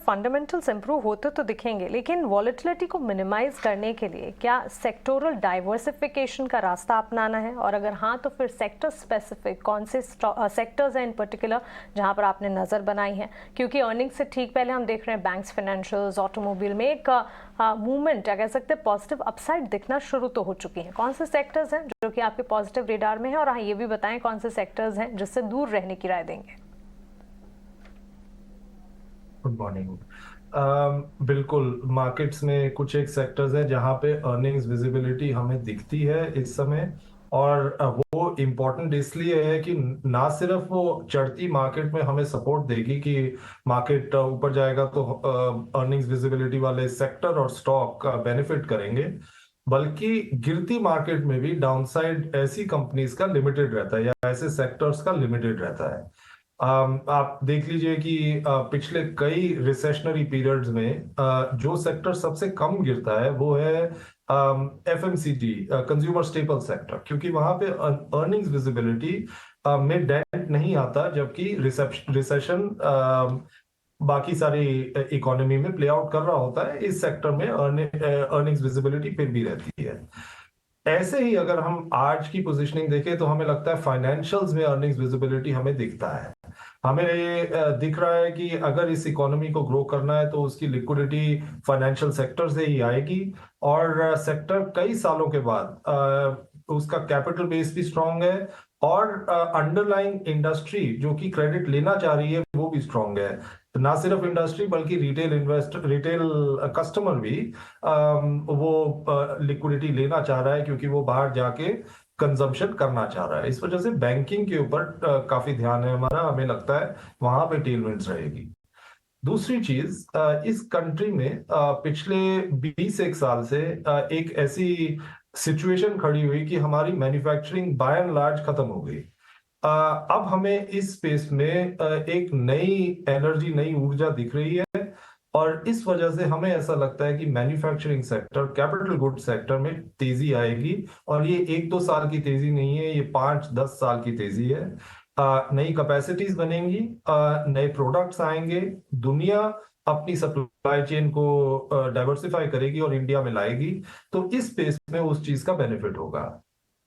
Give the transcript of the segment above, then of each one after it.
Fundamentals improve होते तो दिखेंगे, लेकिन वॉलेटिलिटी को मिनिमाइज करने के लिए क्या सेक्टोरल डाइवर्सिफिकेशन का रास्ता अपनाना है? और अगर हाँ, तो फिर सेक्टर स्पेसिफिक कौन से सेक्टर्स हैं इन पर्टिकुलर जहां पर आपने नज़र बनाई है? क्योंकि अर्निंग से ठीक पहले हम देख रहे हैं बैंक्स, फाइनेंशियल्स, ऑटोमोबाइल में एक मूवमेंट या कह सकते हैं पॉजिटिव अपसाइड दिखना शुरू तो हो चुकी है। कौन से सेक्टर्स हैं जो कि आपके पॉजिटिव रेडार में है, और हाँ ये भी बताएं कौन से सेक्टर्स हैं जिससे दूर रहने की राय देंगे? Good morning. बिल्कुल, मार्केट्स में कुछ एक सेक्टर्स हैं जहां पे अर्निंग्स विजिबिलिटी हमें दिखती है इस समय। और वो इम्पोर्टेंट इसलिए है कि ना सिर्फ वो चढ़ती मार्केट में हमें सपोर्ट देगी कि मार्केट ऊपर जाएगा तो अर्निंग्स विजिबिलिटी वाले सेक्टर और स्टॉक बेनिफिट करेंगे, बल्कि गिरती मार्केट में भी डाउनसाइड ऐसी कंपनीज का लिमिटेड रहता है या ऐसे सेक्टर्स का लिमिटेड रहता है। आप देख लीजिए कि पिछले कई रिसेशनरी पीरियड्स में जो सेक्टर सबसे कम गिरता है वो है एफएमसीजी, कंज्यूमर स्टेपल सेक्टर, क्योंकि वहां पे अर्निंग्स विजिबिलिटी में डेंट नहीं आता, जबकि रिसेशन बाकी सारी इकोनॉमी में प्ले आउट कर रहा होता है। इस सेक्टर में अर्निंग्स विजिबिलिटी फिर भी रहती है। ऐसे ही अगर हम आज की पोजीशनिंग देखें तो हमें लगता है फाइनेंशियल्स में अर्निंग्स विजिबिलिटी हमें दिखता है। हमें ये दिख रहा है कि अगर इस इकोनॉमी को ग्रो करना है तो उसकी लिक्विडिटी फाइनेंशियल सेक्टर से ही आएगी। और सेक्टर कई सालों के बाद उसका कैपिटल बेस भी स्ट्रांग है, और अंडरलाइंग इंडस्ट्री जो कि क्रेडिट लेना चाह रही है वो भी स्ट्रांग है। तो ना सिर्फ इंडस्ट्री बल्कि रिटेल कस्टमर भी वो लिक्विडिटी लेना चाह रहा है, क्योंकि वो बाहर जाके कंजम्पशन करना चाह रहा है। इस वजह से बैंकिंग के ऊपर काफी ध्यान है हमारा। हमें लगता है वहां पे टेलविंड्स रहेगी। दूसरी चीज, इस कंट्री में पिछले 20 साल से एक ऐसी सिचुएशन खड़ी हुई कि हमारी मैन्युफैक्चरिंग बाय एंड लार्ज खत्म हो गई। अब हमें इस स्पेस में एक नई एनर्जी, नई ऊर्जा दिख रही है, और इस वजह से हमें ऐसा लगता है कि manufacturing sector, capital good sector में तेजी आएगी। और ये 1-2 साल की तेजी नहीं है, ये 5-10 साल की तेजी है। नई कैपेसिटीज बनेंगी, नए प्रोडक्ट्स आएंगे, दुनिया अपनी सप्लाई चेन को डाइवर्सिफाई करेगी और इंडिया में लाएगी, तो इस स्पेस में उस चीज का बेनिफिट होगा।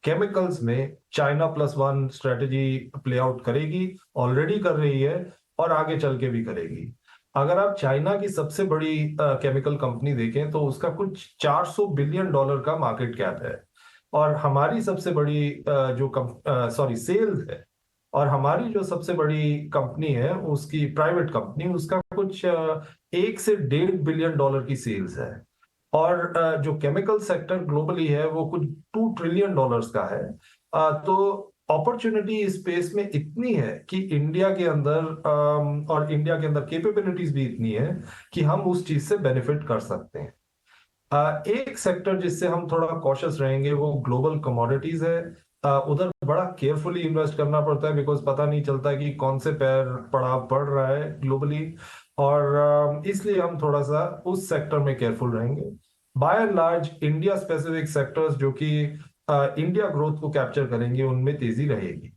केमिकल्स में China plus one strategy play out करेगी, ऑलरेडी कर रही है और आगे चल के भी करेगी। अगर आप चाइना की सबसे बड़ी केमिकल कंपनी देखें तो उसका कुछ $400 बिलियन का मार्केट कैप है, और हमारी सबसे बड़ी सेल्स है, और हमारी जो सबसे बड़ी कंपनी है उसकी प्राइवेट कंपनी, उसका कुछ 1 से 1.5 बिलियन की सेल्स है। और जो केमिकल सेक्टर ग्लोबली है वो कुछ $2 ट्रिलियन का है। तो अपॉर्चुनिटी स्पेस में इतनी है कि इंडिया के अंदर और इंडिया के अंदर कैपेबिलिटीज भी इतनी है कि हम उस चीज से बेनिफिट कर सकते हैं। एक सेक्टर जिससे हम थोड़ा कॉशियस रहेंगे वो ग्लोबल कमोडिटीज है। उधर बड़ा केयरफुली इन्वेस्ट करना पड़ता है, बिकॉज पता नहीं चलता कि कौन से पैर पड़ाव पड़ रहा है ग्लोबली, और इसलिए हम थोड़ा सा उस सेक्टर में केयरफुल रहेंगे। By and large India specific sectors जो कि इंडिया ग्रोथ को कैप्चर करेंगे, उनमें तेजी रहेगी।